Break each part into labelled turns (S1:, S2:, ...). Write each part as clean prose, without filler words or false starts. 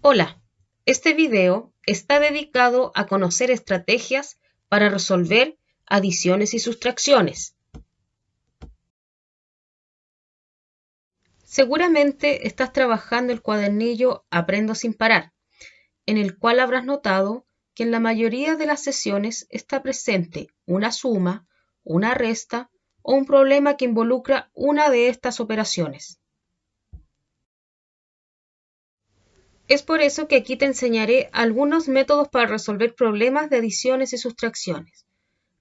S1: Hola, este video está dedicado a conocer estrategias para resolver adiciones y sustracciones. Seguramente estás trabajando el cuadernillo Aprendo sin parar, en el cual habrás notado que en la mayoría de las sesiones está presente una suma, una resta o un problema que involucra una de estas operaciones. Es por eso que aquí te enseñaré algunos métodos para resolver problemas de adiciones y sustracciones.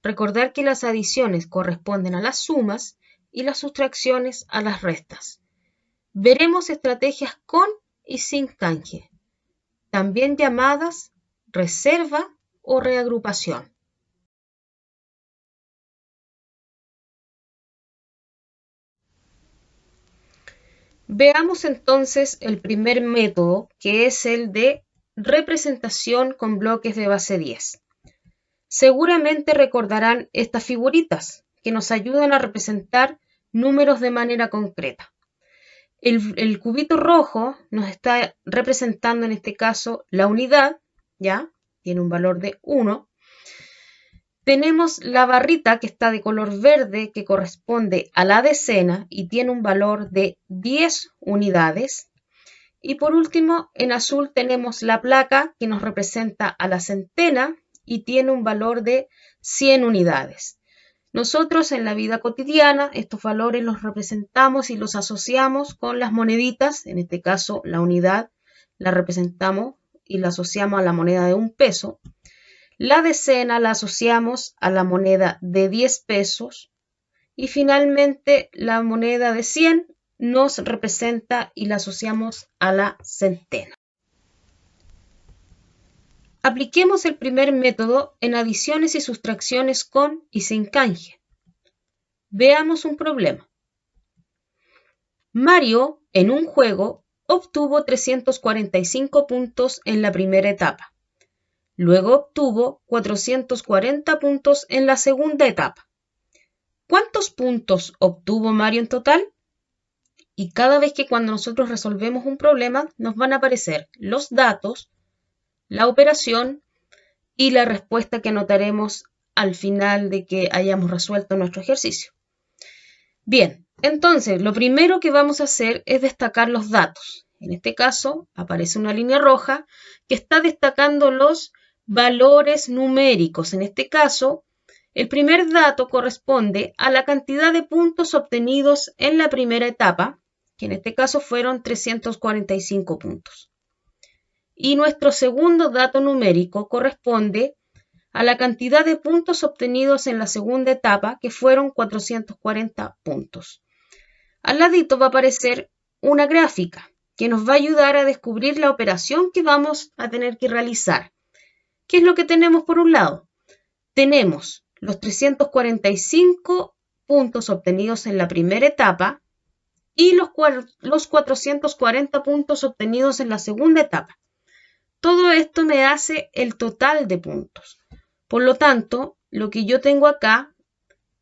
S1: Recordar que las adiciones corresponden a las sumas y las sustracciones a las restas. Veremos estrategias con y sin canje, también llamadas reserva o reagrupación. Veamos entonces el primer método, que es el de representación con bloques de base 10. Seguramente recordarán estas figuritas que nos ayudan a representar números de manera concreta. El cubito rojo nos está representando en este caso la unidad, ¿ya? Tiene un valor de 1. Tenemos la barrita que está de color verde que corresponde a la decena y tiene un valor de 10 unidades. Y por último, en azul tenemos la placa que nos representa a la centena y tiene un valor de 100 unidades. Nosotros en la vida cotidiana estos valores los representamos y los asociamos con las moneditas, en este caso la unidad la representamos y la asociamos a la moneda de 1 peso. La decena la asociamos a la moneda de 10 pesos y finalmente la moneda de 100 nos representa y la asociamos a la centena. Apliquemos el primer método en adiciones y sustracciones con y sin canje. Veamos un problema. Mario, en un juego, obtuvo 345 puntos en la primera etapa. Luego obtuvo 440 puntos en la segunda etapa. ¿Cuántos puntos obtuvo Mario en total? Y cada vez que cuando nosotros resolvemos un problema, nos van a aparecer los datos, la operación y la respuesta que anotaremos al final de que hayamos resuelto nuestro ejercicio. Bien, entonces lo primero que vamos a hacer es destacar los datos. En este caso aparece una línea roja que está destacando los valores numéricos. En este caso, el primer dato corresponde a la cantidad de puntos obtenidos en la primera etapa, que en este caso fueron 345 puntos. Y nuestro segundo dato numérico corresponde a la cantidad de puntos obtenidos en la segunda etapa, que fueron 440 puntos. Al ladito va a aparecer una gráfica que nos va a ayudar a descubrir la operación que vamos a tener que realizar. ¿Qué es lo que tenemos por un lado? Tenemos los 345 puntos obtenidos en la primera etapa y los 440 puntos obtenidos en la segunda etapa. Todo esto me hace el total de puntos. Por lo tanto, lo que yo tengo acá,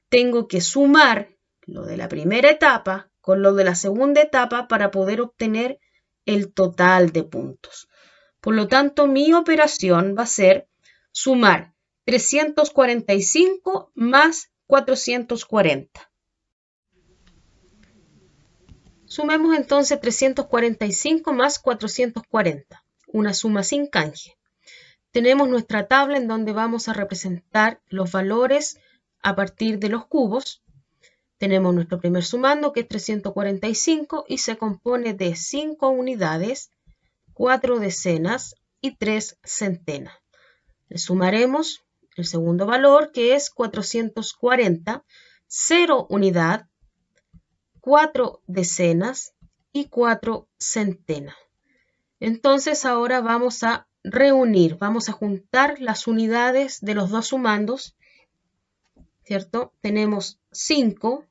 S1: tengo que sumar lo de la primera etapa con lo de la segunda etapa para poder obtener el total de puntos. Por lo tanto, mi operación va a ser sumar 345 más 440. Sumemos entonces 345 más 440, una suma sin canje. Tenemos nuestra tabla en donde vamos a representar los valores a partir de los cubos. Tenemos nuestro primer sumando, que es 345, y se compone de 5 unidades, 4 decenas y 3 centenas. Le sumaremos el segundo valor, que es 440, 0 unidad, 4 decenas y 4 centenas. Entonces ahora vamos a reunir, vamos a juntar las unidades de los dos sumandos, ¿cierto? Tenemos 5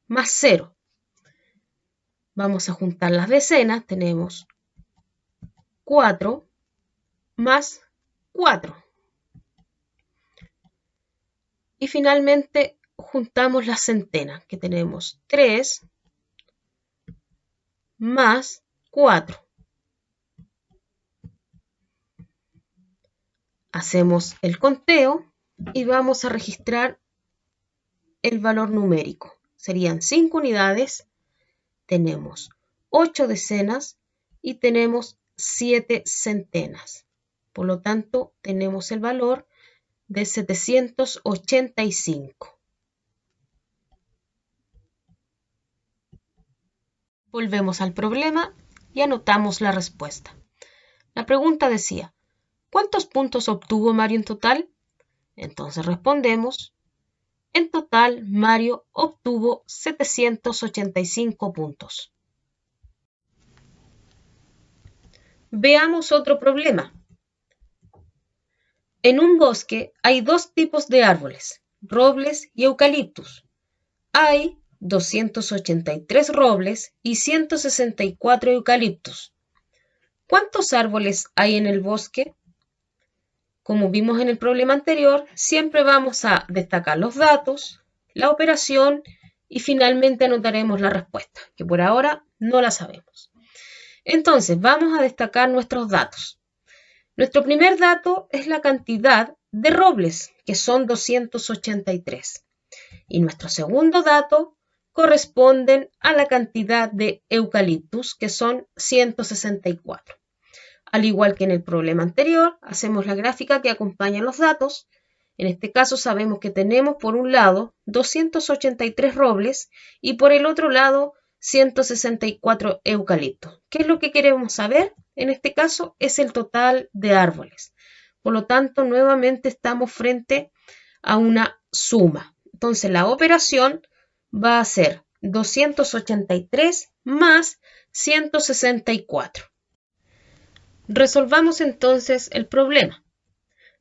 S1: más 0. Vamos a juntar las decenas, tenemos 4 más 4. Y finalmente juntamos las centenas, que tenemos 3 más 4. Hacemos el conteo y vamos a registrar el valor numérico. Serían 5 unidades, tenemos 8 decenas y tenemos 7 centenas. Por lo tanto, tenemos el valor de 785. Volvemos al problema y anotamos la respuesta. La pregunta decía, ¿cuántos puntos obtuvo Mario en total? Entonces respondemos, en total Mario obtuvo 785 puntos. Veamos otro problema. En un bosque hay dos tipos de árboles, robles y eucaliptus. Hay 283 robles y 164 eucaliptus. ¿Cuántos árboles hay en el bosque? Como vimos en el problema anterior, siempre vamos a destacar los datos, la operación y finalmente anotaremos la respuesta, que por ahora no la sabemos. Entonces, vamos a destacar nuestros datos. Nuestro primer dato es la cantidad de robles, que son 283. Y nuestro segundo dato corresponden a la cantidad de eucaliptus, que son 164. Al igual que en el problema anterior, hacemos la gráfica que acompaña los datos. En este caso sabemos que tenemos por un lado 283 robles y por el otro lado 164 eucaliptos. ¿Qué es lo que queremos saber? En este caso es el total de árboles. Por lo tanto, nuevamente estamos frente a una suma. Entonces, la operación va a ser 283 más 164. Resolvamos entonces el problema.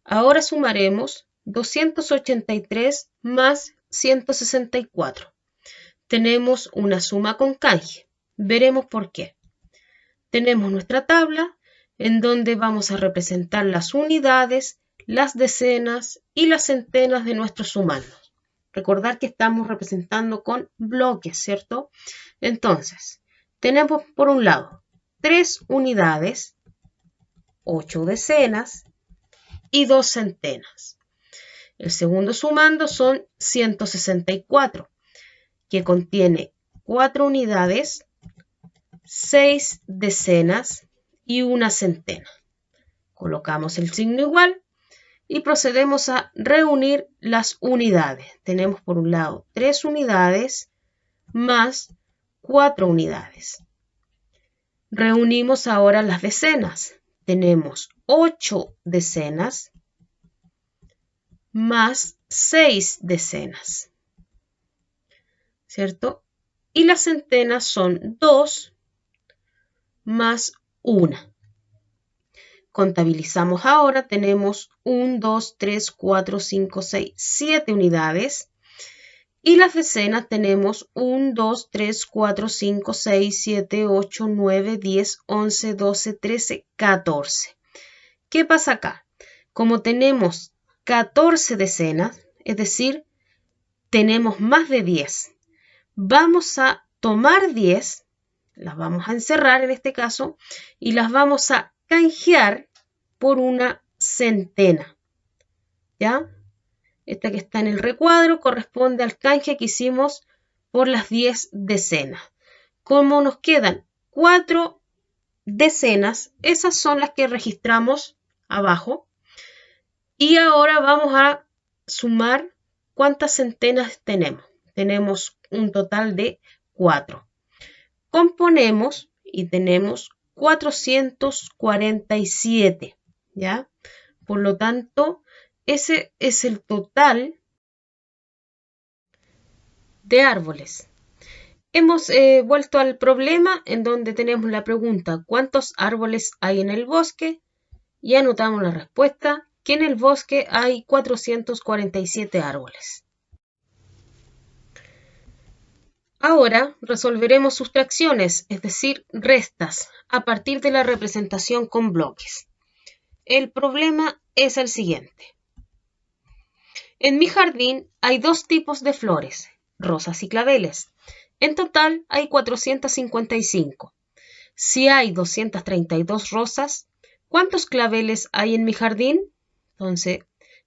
S1: Ahora sumaremos 283 más 164. Tenemos una suma con canje. Veremos por qué. Tenemos nuestra tabla en donde vamos a representar las unidades, las decenas y las centenas de nuestros sumandos. Recordar que estamos representando con bloques, ¿cierto? Entonces, tenemos por un lado 3 unidades, 8 decenas y 2 centenas. El segundo sumando son 164, que contiene 4 unidades, 6 decenas y 1 centena. Colocamos el signo igual y procedemos a reunir las unidades. Tenemos por un lado 3 unidades más 4 unidades. Reunimos ahora las decenas. Tenemos 8 decenas más 6 decenas, ¿cierto? Y las centenas son 2 más 1. Contabilizamos ahora, tenemos 1, 2, 3, 4, 5, 6, 7 unidades. Y las decenas tenemos 1, 2, 3, 4, 5, 6, 7, 8, 9, 10, 11, 12, 13, 14. ¿Qué pasa acá? Como tenemos 14 decenas, es decir, tenemos más de 10, vamos a tomar 10, las vamos a encerrar en este caso, y las vamos a canjear por una centena, ¿ya? Esta que está en el recuadro corresponde al canje que hicimos por las 10 decenas. Como nos quedan 4 decenas, esas son las que registramos abajo. Y ahora vamos a sumar cuántas centenas tenemos. Tenemos un total de 4. Componemos y tenemos 447, ¿ya? Por lo tanto, ese es el total de árboles. Hemos vuelto al problema en donde tenemos la pregunta ¿cuántos árboles hay en el bosque? Y anotamos la respuesta que en el bosque hay 447 árboles. Ahora resolveremos sustracciones, es decir, restas, a partir de la representación con bloques. El problema es el siguiente. En mi jardín hay 2 tipos de flores, rosas y claveles. En total hay 455. Si hay 232 rosas, ¿cuántos claveles hay en mi jardín? Entonces,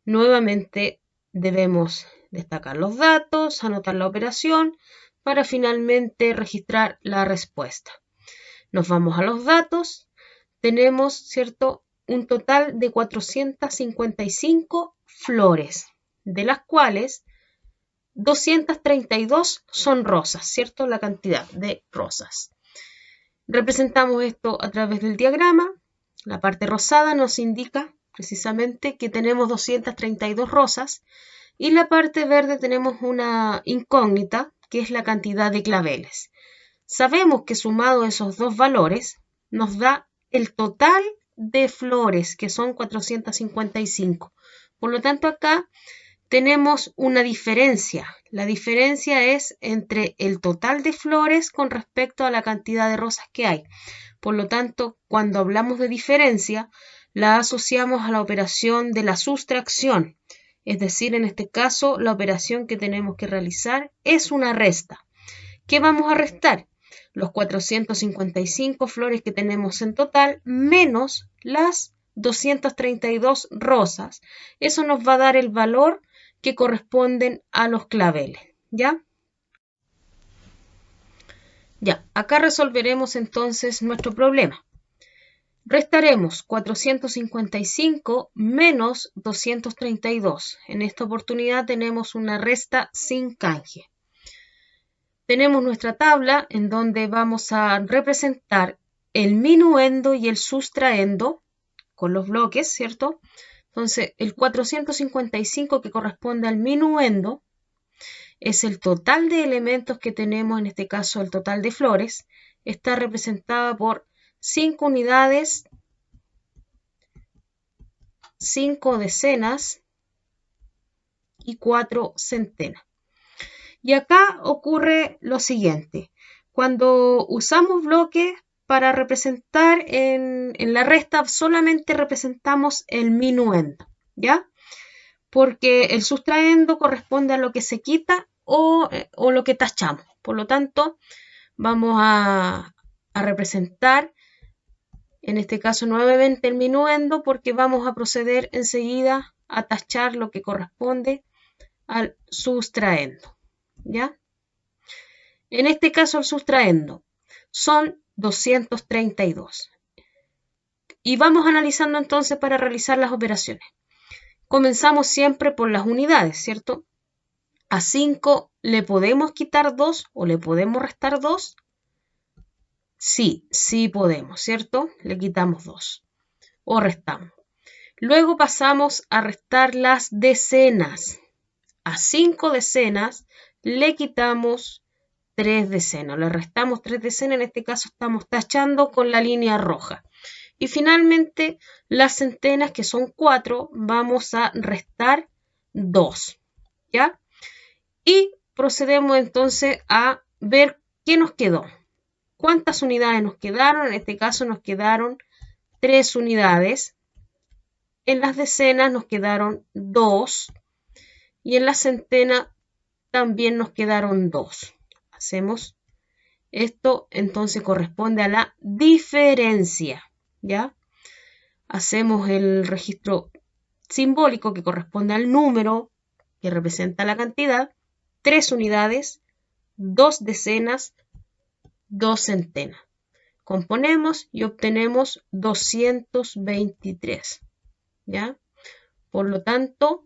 S1: nuevamente debemos destacar los datos, anotar la operación para finalmente registrar la respuesta. Nos vamos a los datos. Tenemos, ¿cierto?, un total de 455 flores, de las cuales 232 son rosas, ¿cierto? La cantidad de rosas. Representamos esto a través del diagrama. La parte rosada nos indica precisamente que tenemos 232 rosas y la parte verde tenemos una incógnita que es la cantidad de claveles. Sabemos que sumado esos dos valores nos da el total de flores, que son 455. Por lo tanto, acá tenemos una diferencia. La diferencia es entre el total de flores con respecto a la cantidad de rosas que hay. Por lo tanto, cuando hablamos de diferencia, la asociamos a la operación de la sustracción. Es decir, en este caso, la operación que tenemos que realizar es una resta. ¿Qué vamos a restar? Los 455 flores que tenemos en total, menos las 232 rosas. Eso nos va a dar el valor que corresponden a los claveles, ¿ya? Ya, acá resolveremos entonces nuestro problema. Restaremos 455 menos 232. En esta oportunidad tenemos una resta sin canje. Tenemos nuestra tabla en donde vamos a representar el minuendo y el sustraendo con los bloques, ¿cierto? Entonces, el 455 que corresponde al minuendo es el total de elementos que tenemos, en este caso el total de flores, está representada por 5 unidades, 5 decenas y 4 centenas. Y acá ocurre lo siguiente. Cuando usamos bloques para representar en la resta, solamente representamos el minuendo, ¿ya? Porque el sustraendo corresponde a lo que se quita o lo que tachamos. Por lo tanto, vamos a representar, en este caso nuevamente, el minuendo, porque vamos a proceder enseguida a tachar lo que corresponde al sustraendo, ¿ya? En este caso el sustraendo son 232. Y vamos analizando entonces para realizar las operaciones. Comenzamos siempre por las unidades, ¿cierto? A 5 le podemos quitar 2 o le podemos restar 2. Sí, sí podemos, ¿cierto? Le quitamos 2 o restamos. Luego pasamos a restar las decenas. A 5 decenas le quitamos 3 decenas. Le restamos 3 decenas. En este caso estamos tachando con la línea roja. Y finalmente las centenas, que son 4, vamos a restar 2. ¿Ya? Y procedemos entonces a ver qué nos quedó. ¿Cuántas unidades nos quedaron? En este caso nos quedaron 3 unidades. En las decenas nos quedaron 2. Y en la centena también nos quedaron 2. Hacemos esto, entonces corresponde a la diferencia, ¿ya? Hacemos el registro simbólico que corresponde al número que representa la cantidad. 3 unidades, 2 decenas, 2 centenas. Componemos y obtenemos 223, ¿ya? Por lo tanto,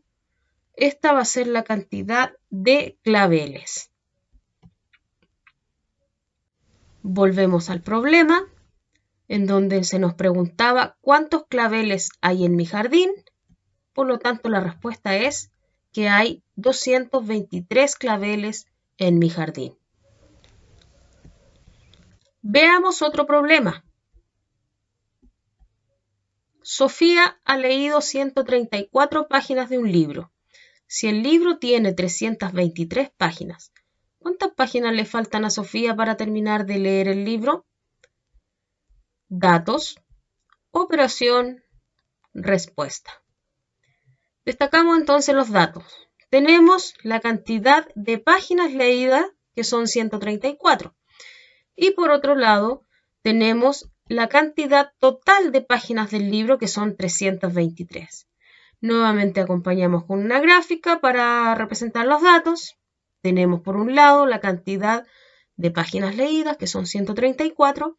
S1: esta va a ser la cantidad de claveles. Volvemos al problema, en donde se nos preguntaba cuántos claveles hay en mi jardín. Por lo tanto, la respuesta es que hay 223 claveles en mi jardín. Veamos otro problema. Sofía ha leído 134 páginas de un libro. Si el libro tiene 323 páginas, ¿cuántas páginas le faltan a Sofía para terminar de leer el libro? Datos, operación, respuesta. Destacamos entonces los datos. Tenemos la cantidad de páginas leídas, que son 134. Y por otro lado, tenemos la cantidad total de páginas del libro, que son 323. Nuevamente acompañamos con una gráfica para representar los datos. Tenemos por un lado la cantidad de páginas leídas, que son 134,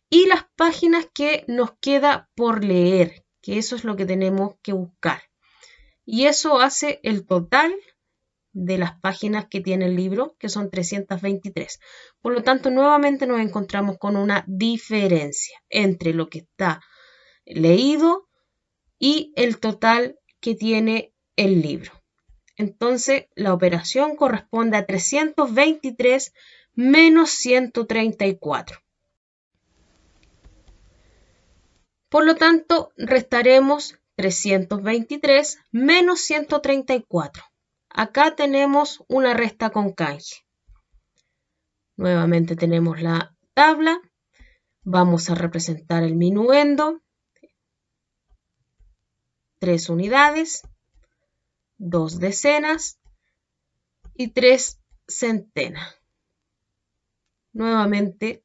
S1: y las páginas que nos queda por leer, que eso es lo que tenemos que buscar. Y eso hace el total de las páginas que tiene el libro, que son 323. Por lo tanto, nuevamente nos encontramos con una diferencia entre lo que está leído y el total que tiene el libro. Entonces, la operación corresponde a 323 menos 134. Por lo tanto, restaremos 323 menos 134. Acá tenemos una resta con canje. Nuevamente tenemos la tabla. Vamos a representar el minuendo. 3 unidades, 2 decenas y 3 centenas. Nuevamente,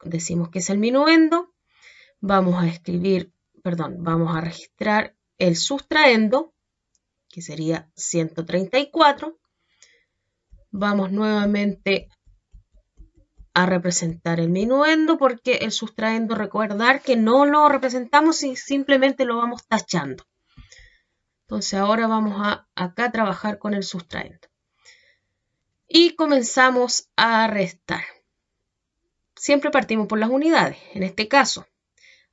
S1: decimos que es el minuendo. Vamos a registrar el sustraendo, que sería 134. Vamos nuevamente a representar el minuendo, porque el sustraendo, recordar que no lo representamos y simplemente lo vamos tachando. Entonces ahora vamos a acá trabajar con el sustraendo. Y comenzamos a restar. Siempre partimos por las unidades. En este caso,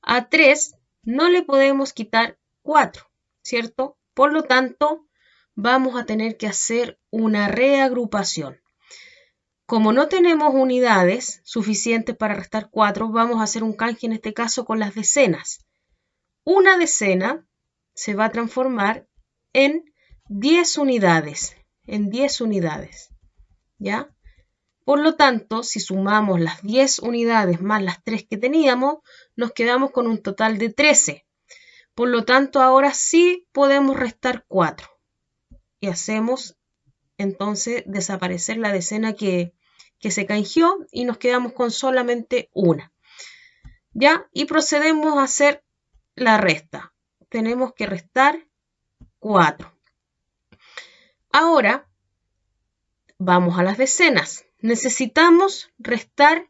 S1: a 3 no le podemos quitar 4, ¿cierto? Por lo tanto, vamos a tener que hacer una reagrupación. Como no tenemos unidades suficientes para restar 4, vamos a hacer un canje en este caso con las decenas. Una decena se va a transformar en 10 unidades. ¿Ya? Por lo tanto, si sumamos las 10 unidades más las 3 que teníamos, nos quedamos con un total de 13. Por lo tanto, ahora sí podemos restar 4. Y hacemos entonces desaparecer la decena que se canjeó y nos quedamos con solamente una. ¿Ya? Y procedemos a hacer la resta. Tenemos que restar 4. Ahora vamos a las decenas. Necesitamos restar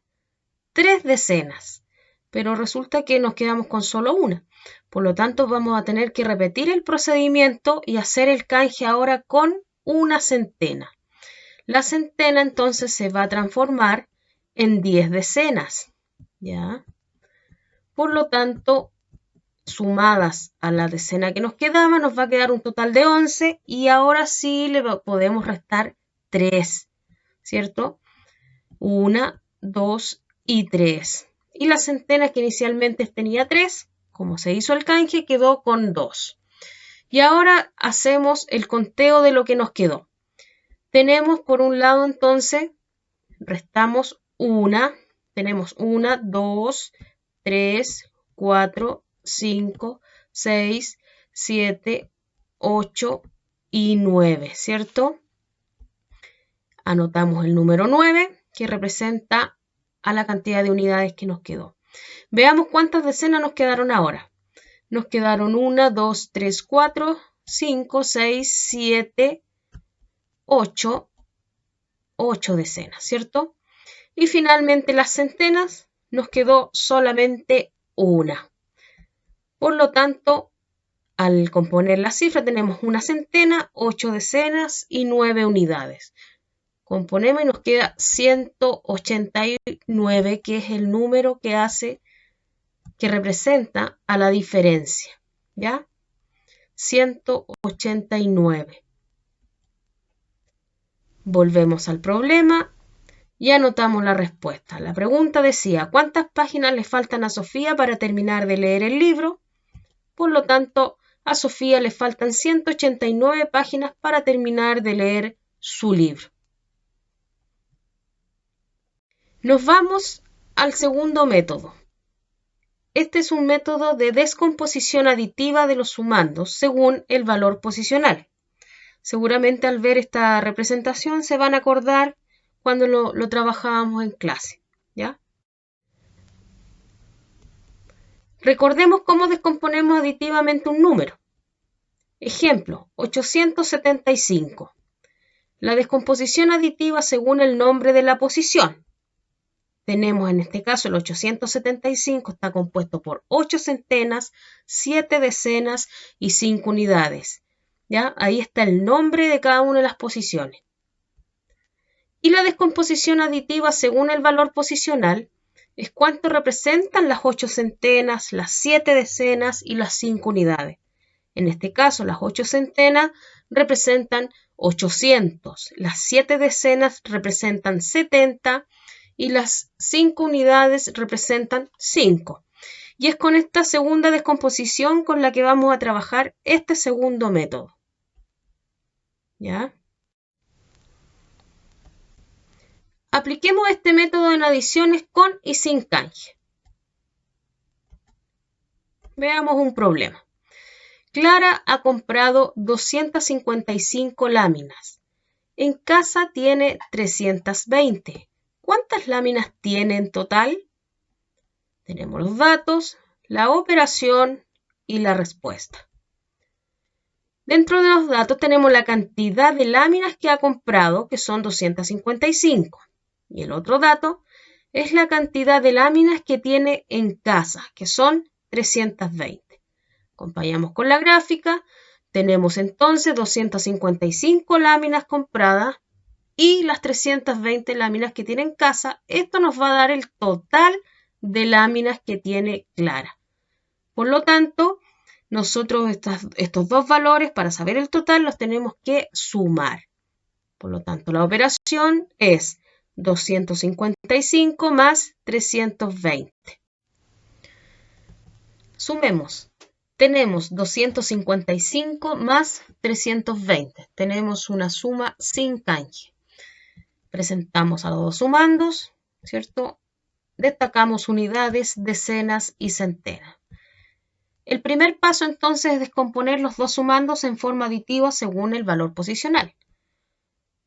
S1: 3 decenas, pero resulta que nos quedamos con solo una. Por lo tanto, vamos a tener que repetir el procedimiento y hacer el canje ahora con una centena. La centena entonces se va a transformar en 10 decenas, ¿ya? Por lo tanto, sumadas a la decena que nos quedaba, nos va a quedar un total de 11 y ahora sí le podemos restar 3, ¿cierto? 1, 2 y 3. Y la centena que inicialmente tenía 3, como se hizo el canje, quedó con 2. Y ahora hacemos el conteo de lo que nos quedó. Tenemos por un lado entonces, restamos 1, tenemos 1, 2, 3, 4, 5, 6, 7, 8 y 9, ¿cierto? Anotamos el número 9, que representa a la cantidad de unidades que nos quedó. Veamos cuántas decenas nos quedaron ahora. Nos quedaron 1, 2, 3, 4, 5, 6, 7, 8 decenas, ¿cierto? Y finalmente las centenas nos quedó solamente una. Por lo tanto, al componer la cifra tenemos una centena, 8 decenas y 9 unidades. Componemos y nos queda 189, que es el número que representa a la diferencia, ¿ya? 189. Volvemos al problema y anotamos la respuesta. La pregunta decía, ¿cuántas páginas le faltan a Sofía para terminar de leer el libro? Por lo tanto, a Sofía le faltan 189 páginas para terminar de leer su libro. Nos vamos al segundo método. Este es un método de descomposición aditiva de los sumandos según el valor posicional. Seguramente al ver esta representación se van a acordar cuando lo trabajábamos en clase, ¿ya? Recordemos cómo descomponemos aditivamente un número. Ejemplo, 875. La descomposición aditiva según el nombre de la posición. Tenemos en este caso el 875 está compuesto por 8 centenas, 7 decenas y 5 unidades. ¿Ya? Ahí está el nombre de cada una de las posiciones. Y la descomposición aditiva según el valor posicional es cuánto representan las 8 centenas, las 7 decenas y las 5 unidades. En este caso, las 8 centenas representan 800, las 7 decenas representan 70 y las 5 unidades representan 5. Y es con esta segunda descomposición con la que vamos a trabajar este segundo método. ¿Ya? Apliquemos este método en adiciones con y sin canje. Veamos un problema. Clara ha comprado 255 láminas. En casa tiene 320. ¿Cuántas láminas tiene en total? Tenemos los datos, la operación y la respuesta. Dentro de los datos tenemos la cantidad de láminas que ha comprado, que son 255. Y el otro dato es la cantidad de láminas que tiene en casa, que son 320. Acompañamos con la gráfica. Tenemos entonces 255 láminas compradas y las 320 láminas que tiene en casa. Esto nos va a dar el total de láminas que tiene Clara. Por lo tanto, nosotros estos dos valores, para saber el total, los tenemos que sumar. Por lo tanto, la operación es 255 más 320. Sumemos. Tenemos 255 más 320. Tenemos una suma sin canje. Presentamos a los dos sumandos, ¿cierto? Destacamos unidades, decenas y centenas. El primer paso entonces es descomponer los dos sumandos en forma aditiva según el valor posicional.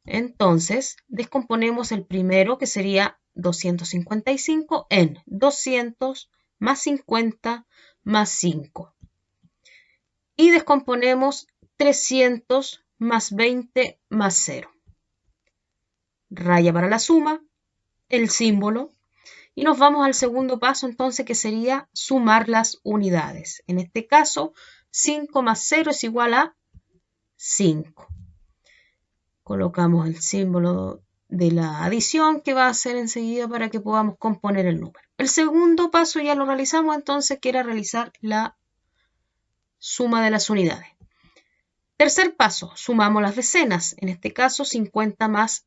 S1: Entonces, descomponemos el primero, que sería 255, en 200 más 50 más 5. Y descomponemos 300 más 20 más 0. Raya para la suma, el símbolo, y nos vamos al segundo paso entonces, que sería sumar las unidades. En este caso, 5 más 0 es igual a 5. Colocamos el símbolo de la adición que va a hacer enseguida para que podamos componer el número. El segundo paso ya lo realizamos entonces, que era realizar la suma de las unidades. Tercer paso, sumamos las decenas. En este caso, 50 más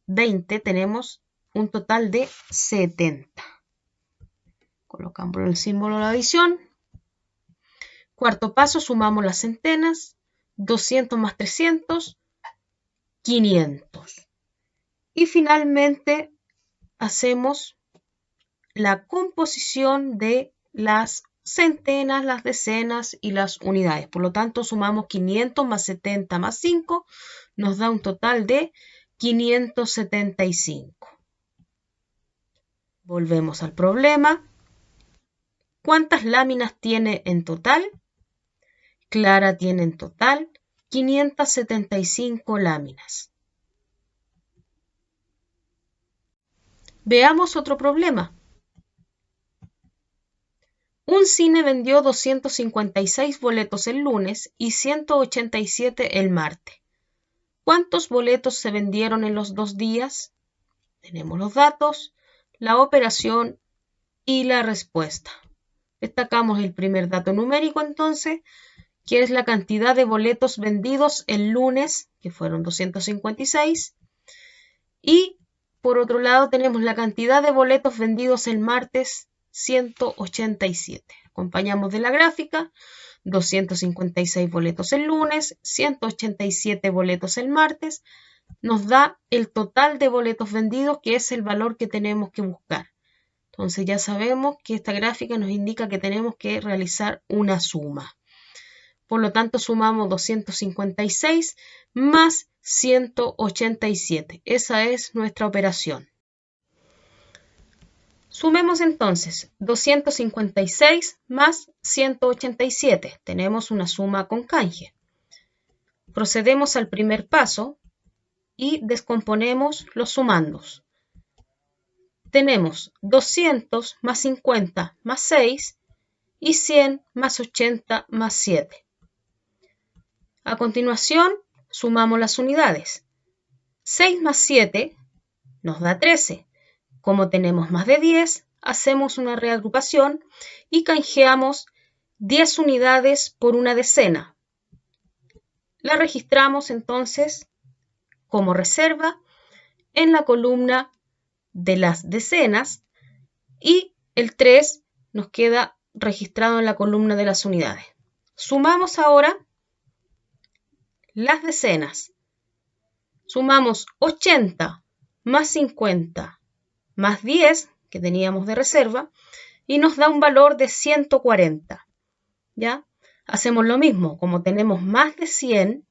S1: 20, tenemos un total de 70. Colocamos el símbolo de la adición. Cuarto paso, sumamos las centenas. 200 más 300, 500. Y finalmente hacemos la composición de las centenas, las decenas y las unidades. Por lo tanto, sumamos 500 más 70 más 5, nos da un total de 575. Volvemos al problema. ¿Cuántas láminas tiene en total? Clara tiene en total 575 láminas. Veamos otro problema. Un cine vendió 256 boletos el lunes y 187 el martes. ¿Cuántos boletos se vendieron en los 2 días? Tenemos los datos, la operación y la respuesta. Destacamos el primer dato numérico entonces, que es la cantidad de boletos vendidos el lunes, que fueron 256. Y por otro lado tenemos la cantidad de boletos vendidos el martes, 187. Acompañamos de la gráfica, 256 boletos el lunes, 187 boletos el martes, nos da el total de boletos vendidos, que es el valor que tenemos que buscar. Entonces ya sabemos que esta gráfica nos indica que tenemos que realizar una suma. Por lo tanto, sumamos 256 más 187. Esa es nuestra operación. Sumemos entonces 256 más 187. Tenemos una suma con canje. procedemos al primer paso y descomponemos los sumandos. Tenemos 200 más 50 más 6 y 100 más 80 más 7. A continuación, sumamos las unidades. 6 más 7 nos da 13. Como tenemos más de 10, hacemos una reagrupación y canjeamos 10 unidades por una decena. La registramos entonces como reserva en la columna de las decenas y el 3 nos queda registrado en la columna de las unidades. Sumamos ahora las decenas. Sumamos 80 más 50 más 10 que teníamos de reserva y nos da un valor de 140. ¿Ya? Hacemos lo mismo, como tenemos más de 100,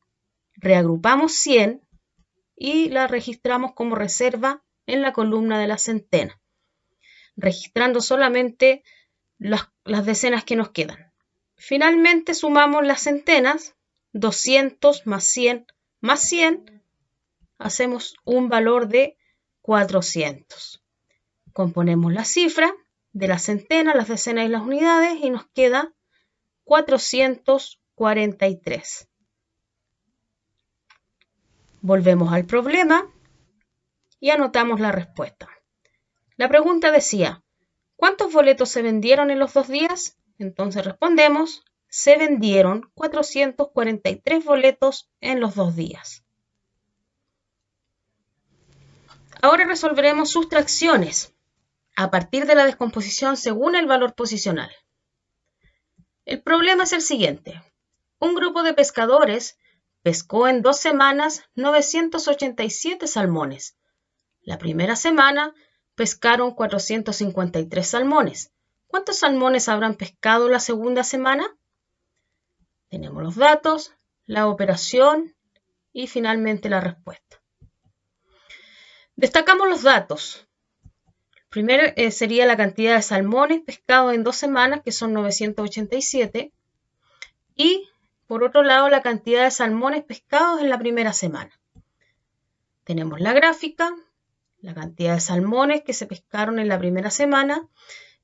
S1: reagrupamos 100 y la registramos como reserva en la columna de la centena, registrando solamente las decenas que nos quedan. Finalmente sumamos las centenas, 200 más 100 más 100, hacemos un valor de 400. Componemos la cifra de la centena, las decenas y las unidades y nos queda 443. Volvemos al problema y anotamos la respuesta. La pregunta decía, ¿cuántos boletos se vendieron en los 2 días? Entonces respondemos, se vendieron 443 boletos en los 2 días. Ahora resolveremos sustracciones a partir de la descomposición según el valor posicional. El problema es el siguiente. Un grupo de pescadores pescó en 2 semanas 987 salmones. La primera semana pescaron 453 salmones. ¿Cuántos salmones habrán pescado la segunda semana? Tenemos los datos, la operación y finalmente la respuesta. Destacamos los datos. Primero sería la cantidad de salmones pescados en 2 semanas, que son 987. Y, por otro lado, la cantidad de salmones pescados en la primera semana. Tenemos la gráfica, la cantidad de salmones que se pescaron en la primera semana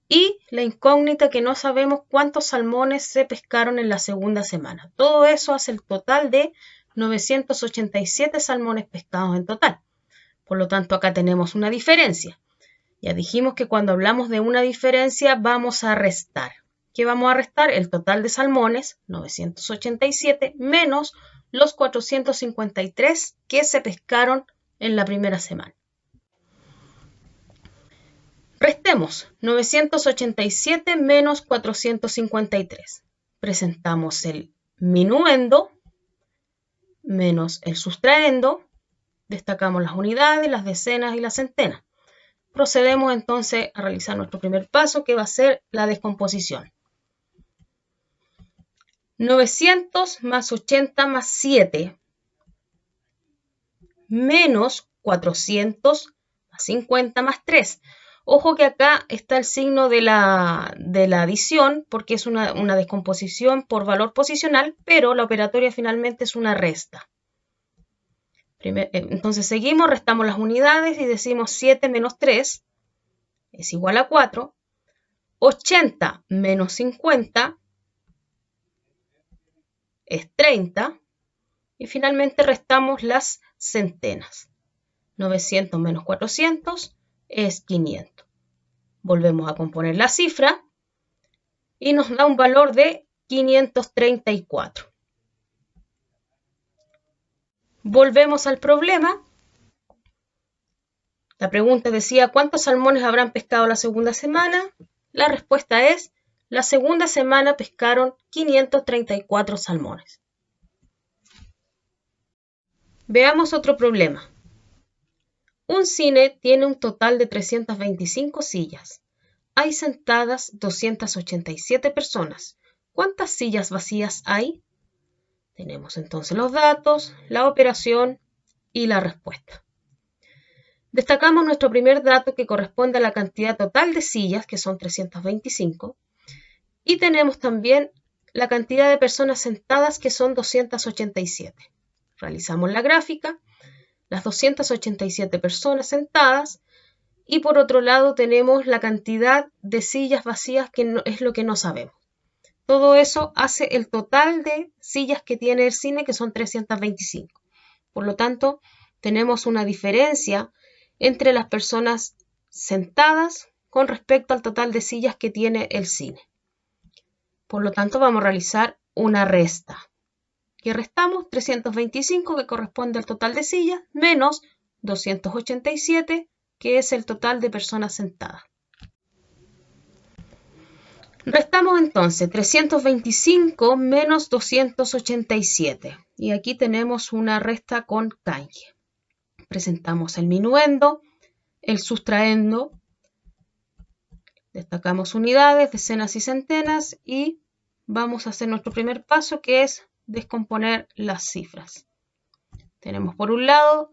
S1: y la incógnita que no sabemos cuántos salmones se pescaron en la segunda semana. Todo eso hace el total de 987 salmones pescados en total. Por lo tanto, acá tenemos una diferencia. Ya dijimos que cuando hablamos de una diferencia vamos a restar. ¿Qué vamos a restar? El total de salmones, 987, menos los 453 que se pescaron en la primera semana. Restemos 987 menos 453. Presentamos el minuendo menos el sustraendo. Destacamos las unidades, las decenas y las centenas. Procedemos entonces a realizar nuestro primer paso, que va a ser la descomposición. 900 más 80 más 7 menos 400 más 50 más 3. Ojo que acá está el signo de la adición porque es una descomposición por valor posicional, pero la operatoria finalmente es una resta. Entonces seguimos, restamos las unidades y decimos 7 menos 3 es igual a 4. 80 menos 50 es 30. Y finalmente restamos las centenas. 900 menos 400 es 500. Volvemos a componer la cifra y nos da un valor de 534. Volvemos al problema. La pregunta decía, ¿cuántos salmones habrán pescado la segunda semana? La respuesta es, la segunda semana pescaron 534 salmones. Veamos otro problema. Un cine tiene un total de 325 sillas. Hay sentadas 287 personas. ¿Cuántas sillas vacías hay? Tenemos entonces los datos, la operación y la respuesta. Destacamos nuestro primer dato que corresponde a la cantidad total de sillas, que son 325, y tenemos también la cantidad de personas sentadas, que son 287. Realizamos la gráfica, las 287 personas sentadas, y por otro lado tenemos la cantidad de sillas vacías, que es lo que no sabemos. Todo eso hace el total de sillas que tiene el cine, que son 325. Por lo tanto, tenemos una diferencia entre las personas sentadas con respecto al total de sillas que tiene el cine. Por lo tanto, vamos a realizar una resta. Que restamos 325, que corresponde al total de sillas, menos 287, que es el total de personas sentadas. Restamos entonces 325 menos 287. Y aquí tenemos una resta con canje. Presentamos el minuendo, el sustraendo, destacamos unidades, decenas y centenas, y vamos a hacer nuestro primer paso, que es descomponer las cifras. Tenemos por un lado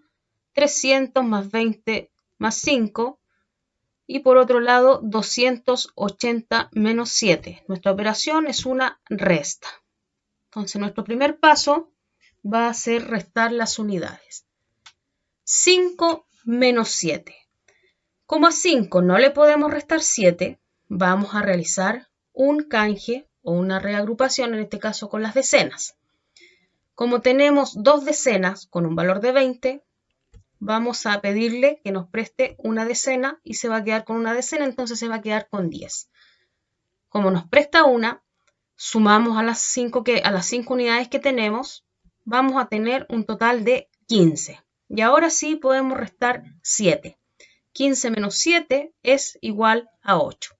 S1: 300 más 20 más 5, y por otro lado 280 menos 7. Nuestra operación es una resta. Entonces nuestro primer paso va a ser restar las unidades. 5 menos 7. Como a 5 no le podemos restar 7, vamos a realizar un canje o una reagrupación, en este caso con las decenas. Como tenemos dos decenas con un valor de 20, vamos a pedirle que nos preste una decena y se va a quedar con una decena, entonces se va a quedar con 10. Como nos presta una, sumamos a las 5 unidades que tenemos, vamos a tener un total de 15. Y ahora sí podemos restar 7. 15 menos 7 es igual a 8.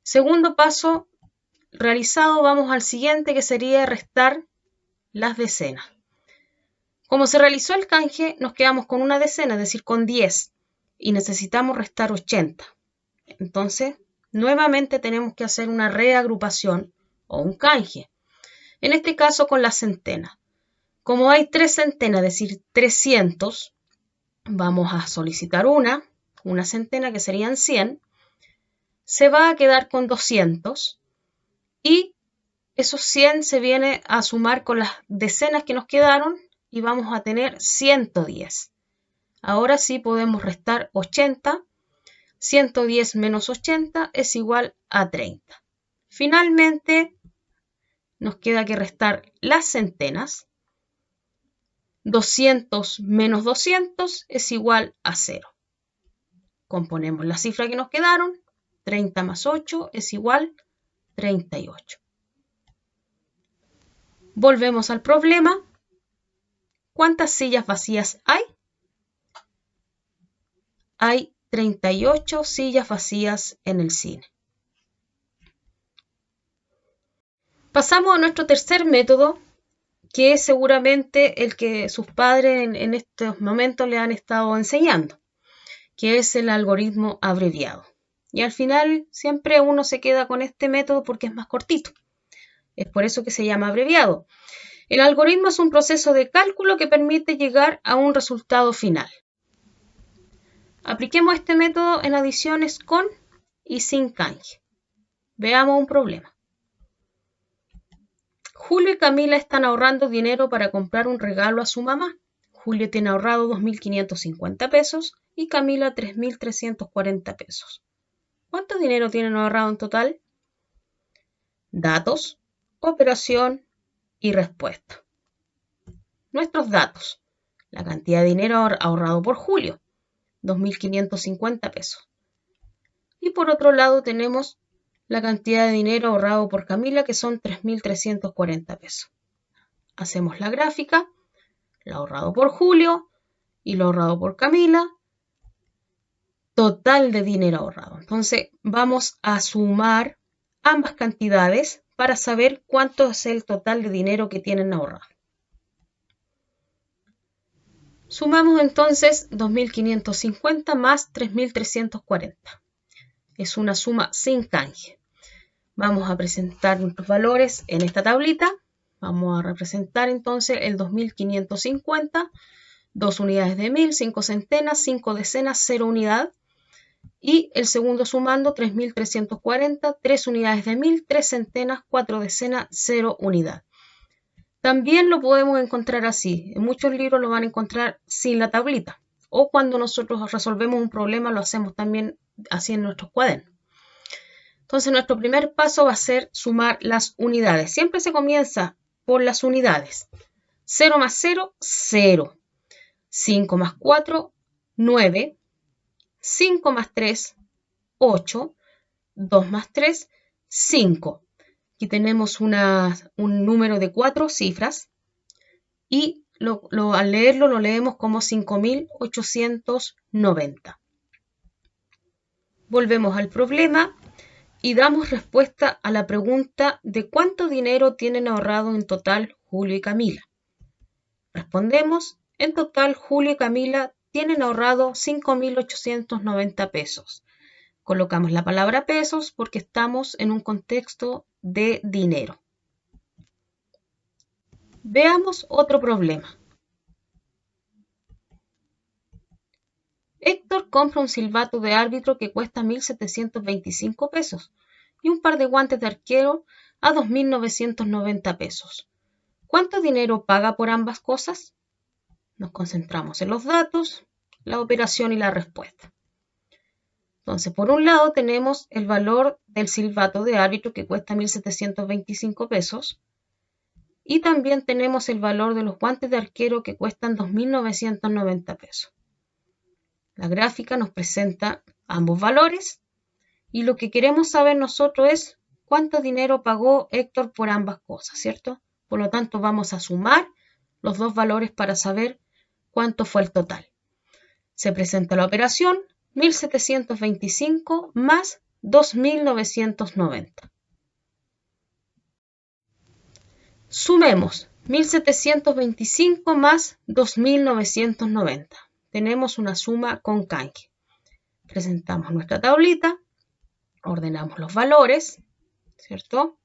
S1: Segundo paso realizado, vamos al siguiente, que sería restar las decenas. Como se realizó el canje, nos quedamos con una decena, es decir, con 10, y necesitamos restar 80. Entonces, nuevamente tenemos que hacer una reagrupación o un canje. En este caso con las centenas. Como hay 3 centenas, es decir, 300, vamos a solicitar una centena, que serían 100. Se va a quedar con 200 y esos 100 se viene a sumar con las decenas que nos quedaron y vamos a tener 110. Ahora sí podemos restar 80. 110 menos 80 es igual a 30. Finalmente nos queda que restar las centenas. 200 menos 200 es igual a 0. Componemos la cifra que nos quedaron. 30 más 8 es igual a 38. Volvemos al problema. ¿Cuántas sillas vacías hay? Hay 38 sillas vacías en el cine. Pasamos a nuestro tercer método, que es seguramente el que sus padres en estos momentos le han estado enseñando, que es el algoritmo abreviado. Y al final siempre uno se queda con este método porque es más cortito. Es por eso que se llama abreviado. El algoritmo es un proceso de cálculo que permite llegar a un resultado final. Apliquemos este método en adiciones con y sin canje. Veamos un problema. Julio y Camila están ahorrando dinero para comprar un regalo a su mamá. Julio tiene ahorrado 2.550 pesos y Camila 3.340 pesos. ¿Cuánto dinero tienen ahorrado en total? Datos, operación y respuesta. Nuestros datos. La cantidad de dinero ahorrado por Julio, 2.550 pesos. Y por otro lado tenemos la cantidad de dinero ahorrado por Camila, que son 3.340 pesos. Hacemos la gráfica, lo ahorrado por Julio y lo ahorrado por Camila. Total de dinero ahorrado. Entonces vamos a sumar ambas cantidades para saber cuánto es el total de dinero que tienen ahorrado. Sumamos entonces 2.550 más 3.340. Es una suma sin canje. Vamos a presentar nuestros valores en esta tablita. Vamos a representar entonces el 2.550, 2 unidades de 1.000, 5 centenas, 5 decenas, 0 unidad. Y el segundo sumando 3.340, 3 unidades de 1.000, 3 centenas, 4 decenas, 0 unidad. También lo podemos encontrar así. En muchos libros lo van a encontrar sin la tablita. O cuando nosotros resolvemos un problema lo hacemos también así en nuestros cuadernos. Entonces nuestro primer paso va a ser sumar las unidades. Siempre se comienza por las unidades. 0 más 0, 0. 5 más 4, 9. 5 más 3, 8. 2 más 3, 5. Aquí tenemos un número de 4 cifras y al leerlo lo leemos como 5.890. Volvemos al problema y damos respuesta a la pregunta de cuánto dinero tienen ahorrado en total Julio y Camila. Respondemos, en total Julio y Camila tienen ahorrado 5.890 pesos. Colocamos la palabra pesos porque estamos en un contexto de dinero. Veamos otro problema. Héctor compra un silbato de árbitro que cuesta 1.725 pesos y un par de guantes de arquero a 2.990 pesos. ¿Cuánto dinero paga por ambas cosas? Nos concentramos en los datos, la operación y la respuesta. Entonces, por un lado tenemos el valor del silbato de árbitro que cuesta 1.725 pesos y también tenemos el valor de los guantes de arquero que cuestan 2.990 pesos. La gráfica nos presenta ambos valores y lo que queremos saber nosotros es cuánto dinero pagó Héctor por ambas cosas, ¿cierto? Por lo tanto, vamos a sumar los dos valores para saber cuánto fue el total. Se presenta la operación 1.725 más 2.990. Sumemos 1.725 más 2.990. Tenemos una suma con canje. Presentamos nuestra tablita, ordenamos los valores, ¿cierto?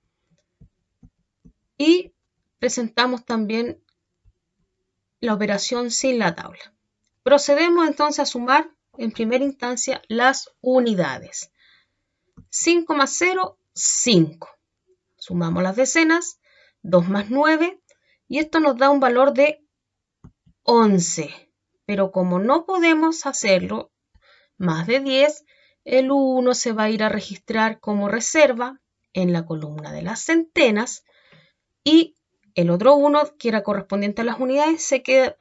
S1: Y presentamos también la operación sin la tabla. Procedemos entonces a sumar en primera instancia las unidades. 5 más 0, 5. Sumamos las decenas, 2 más 9, y esto nos da un valor de 11. Pero como no podemos hacerlo más de 10, el 1 se va a ir a registrar como reserva en la columna de las centenas y el otro 1, que era correspondiente a las unidades, se queda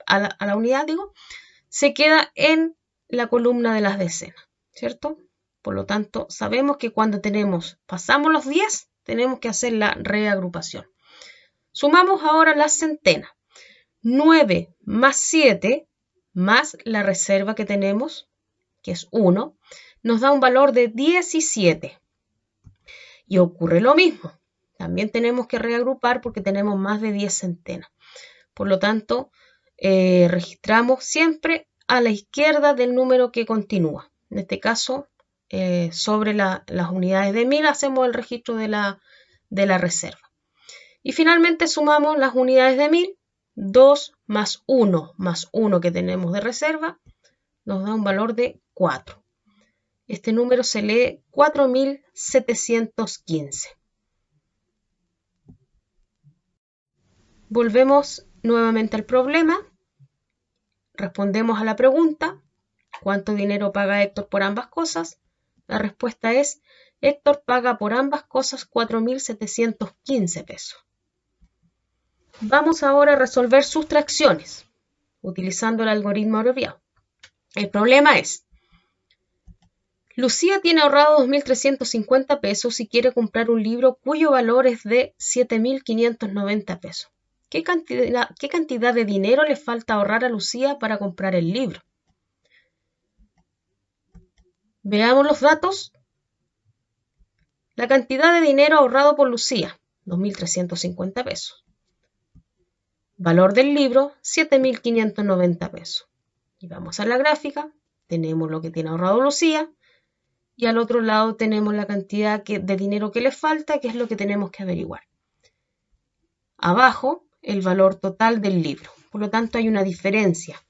S1: se queda en la columna de las decenas, ¿cierto? Por lo tanto, sabemos que cuando pasamos los 10, tenemos que hacer la reagrupación. Sumamos ahora las centenas. 9 más 7 más la reserva que tenemos, que es 1, nos da un valor de 17. Y ocurre lo mismo. También tenemos que reagrupar porque tenemos más de 10 centenas. Por lo tanto, registramos siempre a la izquierda del número que continúa. En este caso, sobre las unidades de 1000 hacemos el registro de la reserva. Y finalmente sumamos las unidades de 1000. 2 más 1 que tenemos de reserva nos da un valor de 4. Este número se lee 4.715. Volvemos nuevamente al problema. Respondemos a la pregunta, ¿cuánto dinero paga Héctor por ambas cosas? La respuesta es, Héctor paga por ambas cosas 4.715 pesos. Vamos ahora a resolver sustracciones, utilizando el algoritmo abreviado. El problema es, Lucía tiene ahorrado 2.350 pesos y quiere comprar un libro cuyo valor es de 7.590 pesos. ¿Qué cantidad de dinero le falta ahorrar a Lucía para comprar el libro? Veamos los datos. La cantidad de dinero ahorrado por Lucía, 2.350 pesos. Valor del libro, 7.590 pesos. Y vamos a la gráfica, tenemos lo que tiene ahorrado Lucía y al otro lado tenemos la cantidad de dinero que le falta, que es lo que tenemos que averiguar. Abajo, el valor total del libro. Por lo tanto, hay una diferencia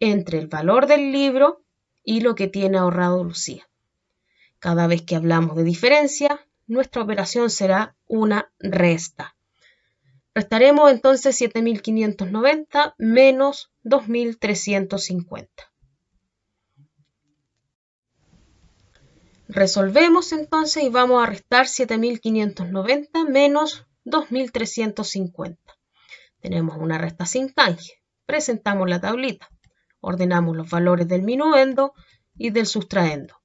S1: entre el valor del libro y lo que tiene ahorrado Lucía. Cada vez que hablamos de diferencia, nuestra operación será una resta. Restaremos entonces 7.590 menos 2.350. Resolvemos entonces y vamos a restar 7.590 menos 2.350. Tenemos una resta sin canje. Presentamos la tablita. Ordenamos los valores del minuendo y del sustraendo.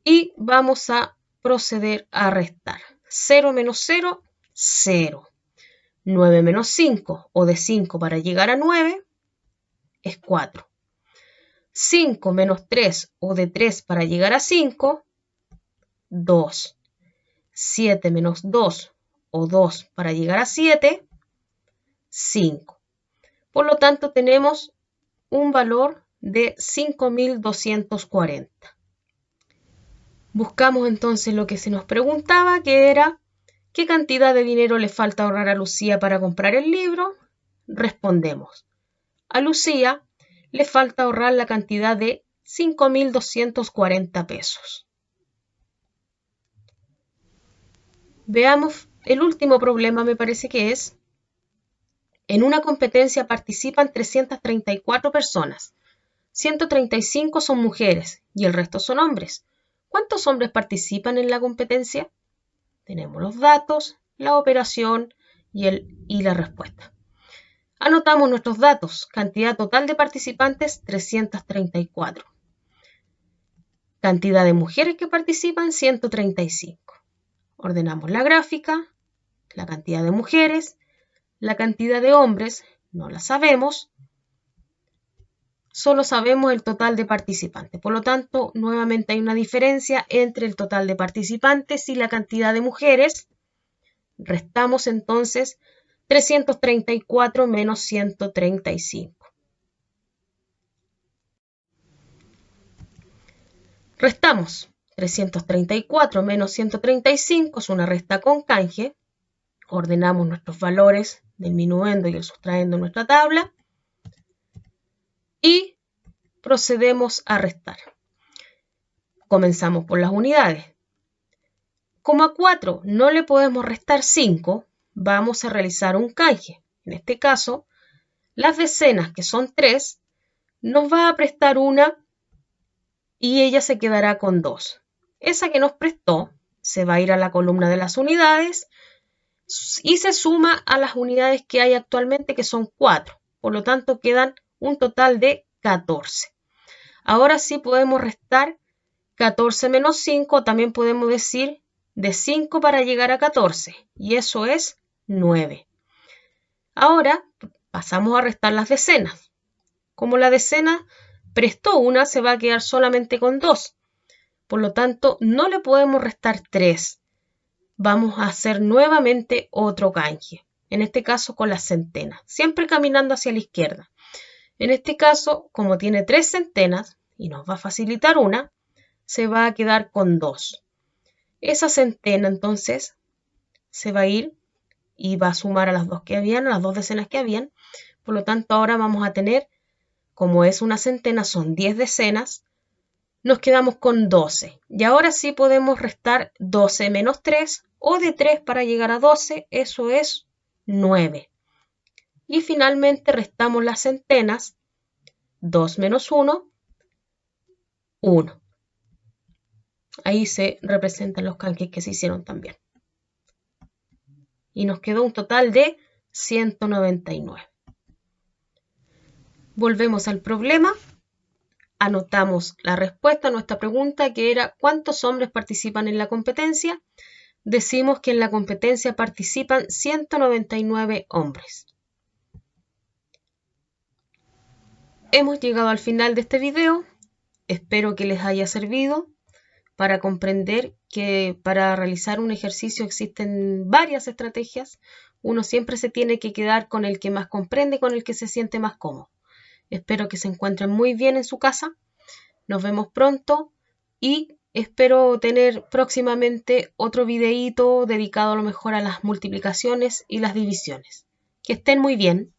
S1: Y vamos a proceder a restar. 0 menos 0, 0. 9 menos 5, o de 5 para llegar a 9, es 4. 5 menos 3, o de 3 para llegar a 5, 2. 7 menos 2, o 2 para llegar a 7, 5. Por lo tanto, tenemos un valor de 5.240. Buscamos entonces lo que se nos preguntaba, que era ¿qué cantidad de dinero le falta ahorrar a Lucía para comprar el libro? Respondemos. A Lucía le falta ahorrar la cantidad de 5.240 pesos. Veamos el último problema, me parece que es: en una competencia participan 334 personas. 135 son mujeres y el resto son hombres. ¿Cuántos hombres participan en la competencia? Tenemos los datos, la operación y la respuesta. Anotamos nuestros datos. Cantidad total de participantes, 334. Cantidad de mujeres que participan, 135. Ordenamos la gráfica, la cantidad de mujeres, la cantidad de hombres, no la sabemos. Solo sabemos el total de participantes. Por lo tanto, nuevamente hay una diferencia entre el total de participantes y la cantidad de mujeres. Restamos entonces 334 menos 135. Restamos 334 menos 135, es una resta con canje. Ordenamos nuestros valores del minuendo y el sustraendo en nuestra tabla. Y procedemos a restar. Comenzamos por las unidades. Como a 4 no le podemos restar 5, vamos a realizar un canje. En este caso, las decenas, que son 3, nos va a prestar una y ella se quedará con 2. Esa que nos prestó se va a ir a la columna de las unidades y se suma a las unidades que hay actualmente, que son 4. Por lo tanto, quedan un total de 14. Ahora sí podemos restar 14 menos 5, también podemos decir de 5 para llegar a 14, y eso es 9. Ahora pasamos a restar las decenas. Como la decena prestó una, se va a quedar solamente con 2. Por lo tanto, no le podemos restar 3. Vamos a hacer nuevamente otro canje. En este caso con las centenas, siempre caminando hacia la izquierda. En este caso, como tiene 3 centenas y nos va a facilitar una, se va a quedar con 2. Esa centena entonces se va a ir y va a sumar a las dos que habían, a las 2 decenas que habían. Por lo tanto, ahora vamos a tener, como es una centena, son 10 decenas, nos quedamos con 12. Y ahora sí podemos restar 12 menos 3, o de 3 para llegar a 12, eso es 9. Y finalmente restamos las centenas, 2 menos 1, 1. Ahí se representan los canjes que se hicieron también. Y nos quedó un total de 199. Volvemos al problema. Anotamos la respuesta a nuestra pregunta, que era ¿cuántos hombres participan en la competencia? Decimos que en la competencia participan 199 hombres. Hemos llegado al final de este video. Espero que les haya servido para comprender que para realizar un ejercicio existen varias estrategias. Uno siempre se tiene que quedar con el que más comprende, con el que se siente más cómodo. Espero que se encuentren muy bien en su casa. Nos vemos pronto y espero tener próximamente otro videíto dedicado a lo mejor a las multiplicaciones y las divisiones. Que estén muy bien.